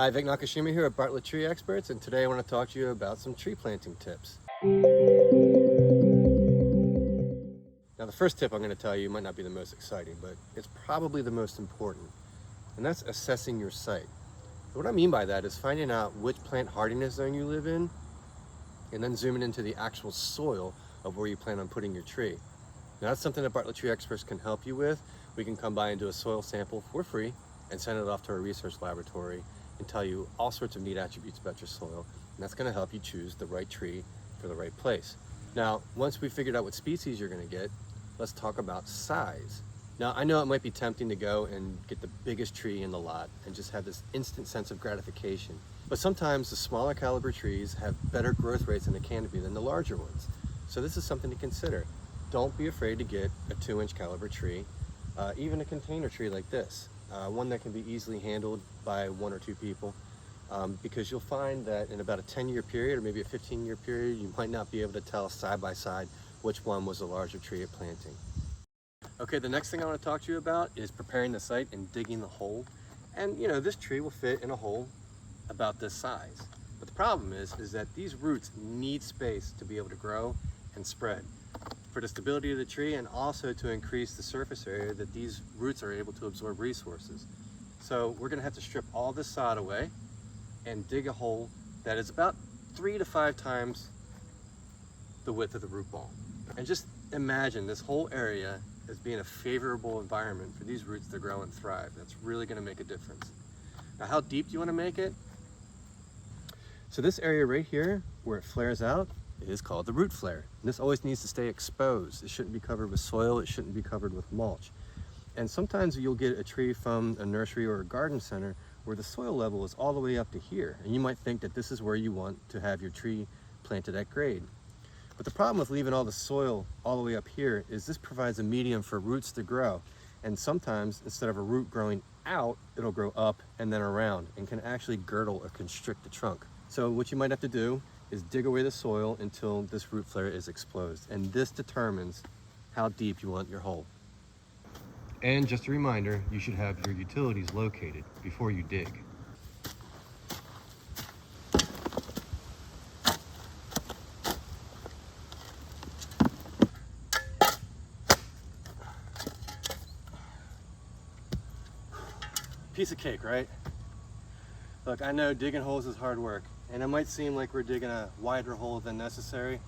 Hi, Vic Nakashima here at Bartlett Tree Experts, and today I want to talk to you about some tree planting tips. Now, the first tip I'm going to tell you might not be the most exciting, but it's probably the most important, and that's assessing your site. What I mean by that is finding out which plant hardiness zone you live in, and then zooming into the actual soil of where you plan on putting your tree. Now, that's something that Bartlett Tree Experts can help you with. We can come by and do a soil sample for free and send it off to our research laboratory and tell you all sorts of neat attributes about your soil, and that's going to help you choose the right tree for the right place. Now, once we figured out what species you're going to get, let's talk about size. Now, I know it might be tempting to go and get the biggest tree in the lot and just have this instant sense of gratification, but sometimes the smaller caliber trees have better growth rates in the canopy than the larger ones. So this is something to consider. Don't be afraid to get a 2-inch caliber tree, even a container tree like this. One that can be easily handled by 1 or 2 people, because you'll find that in about a 10-year period or maybe a 15-year period, you might not be able to tell side by side which one was a larger tree at planting. Okay, the next thing I want to talk to you about is preparing the site and digging the hole. And you know, this tree will fit in a hole about this size. But the problem is that these roots need space to be able to grow and spread for the stability of the tree, and also to increase the surface area that these roots are able to absorb resources. So we're gonna have to strip all this sod away and dig a hole that is about 3 to 5 times the width of the root ball. And just imagine this whole area as being a favorable environment for these roots to grow and thrive. That's really gonna make a difference. Now, how deep do you wanna make it? So this area right here, where it flares out, is called the root flare. And this always needs to stay exposed. It shouldn't be covered with soil. It shouldn't be covered with mulch. And sometimes you'll get a tree from a nursery or a garden center where the soil level is all the way up to here. And you might think that this is where you want to have your tree planted at grade. But the problem with leaving all the soil all the way up here is this provides a medium for roots to grow. And sometimes instead of a root growing out, it'll grow up and then around and can actually girdle or constrict the trunk. So what you might have to do is dig away the soil until this root flare is exposed. And this determines how deep you want your hole. And just a reminder, you should have your utilities located before you dig. Piece of cake, right? Look, I know digging holes is hard work, and it might seem like we're digging a wider hole than necessary,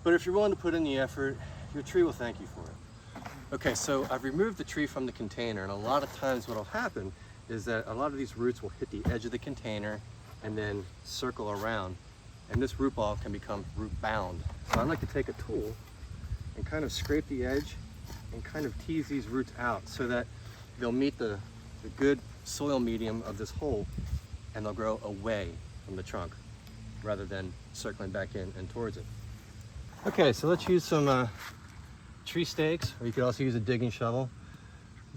but if you're willing to put in the effort, your tree will thank you for it. Okay, so I've removed the tree from the container, and a lot of times what'll happen is that a lot of these roots will hit the edge of the container and then circle around, and this root ball can become root bound. So I like to take a tool and kind of scrape the edge and kind of tease these roots out so that they'll meet the good soil medium of this hole, and they'll grow away from the trunk rather than circling back in and towards it. Okay, so let's use some tree stakes, or you could also use a digging shovel.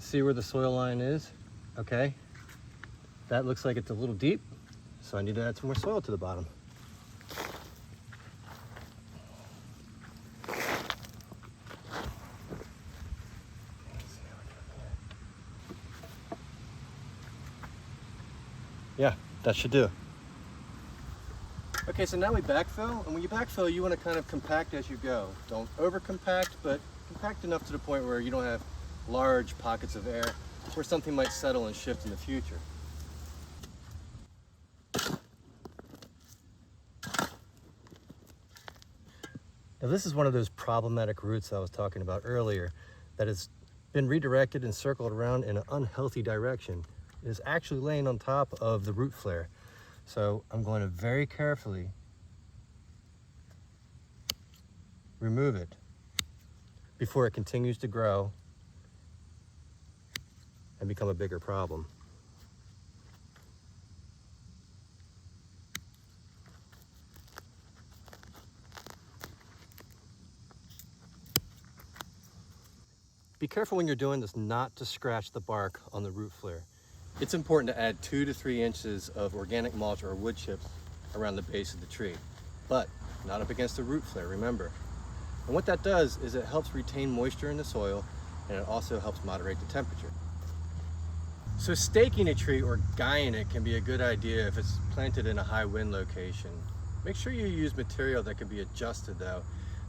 See where the soil line is? Okay, that looks like it's a little deep, so I need to add some more soil to the bottom. Yeah, that should do. Okay, so now we backfill, and when you backfill, you want to kind of compact as you go. Don't over compact, but compact enough to the point where you don't have large pockets of air where something might settle and shift in the future. Now, this is one of those problematic roots I was talking about earlier that has been redirected and circled around in an unhealthy direction. It is actually laying on top of the root flare. So I'm going to very carefully remove it before it continues to grow and become a bigger problem. Be careful when you're doing this not to scratch the bark on the root flare. It's important to add 2 to 3 inches of organic mulch or wood chips around the base of the tree, but not up against the root flare, remember. And what that does is it helps retain moisture in the soil, and it also helps moderate the temperature. So staking a tree or guying it can be a good idea if it's planted in a high wind location. Make sure you use material that can be adjusted though.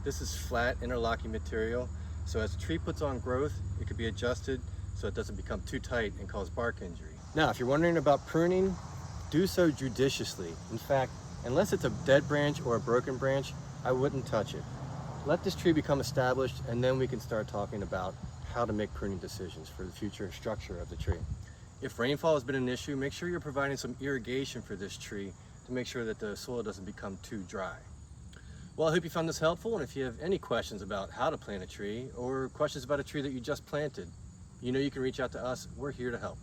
This is flat interlocking material, so as the tree puts on growth, it can be adjusted so it doesn't become too tight and cause bark injury. Now, if you're wondering about pruning, do so judiciously. In fact, unless it's a dead branch or a broken branch, I wouldn't touch it. Let this tree become established, and then we can start talking about how to make pruning decisions for the future structure of the tree. If rainfall has been an issue, make sure you're providing some irrigation for this tree to make sure that the soil doesn't become too dry. Well, I hope you found this helpful, and if you have any questions about how to plant a tree or questions about a tree that you just planted, you know you can reach out to us. We're here to help.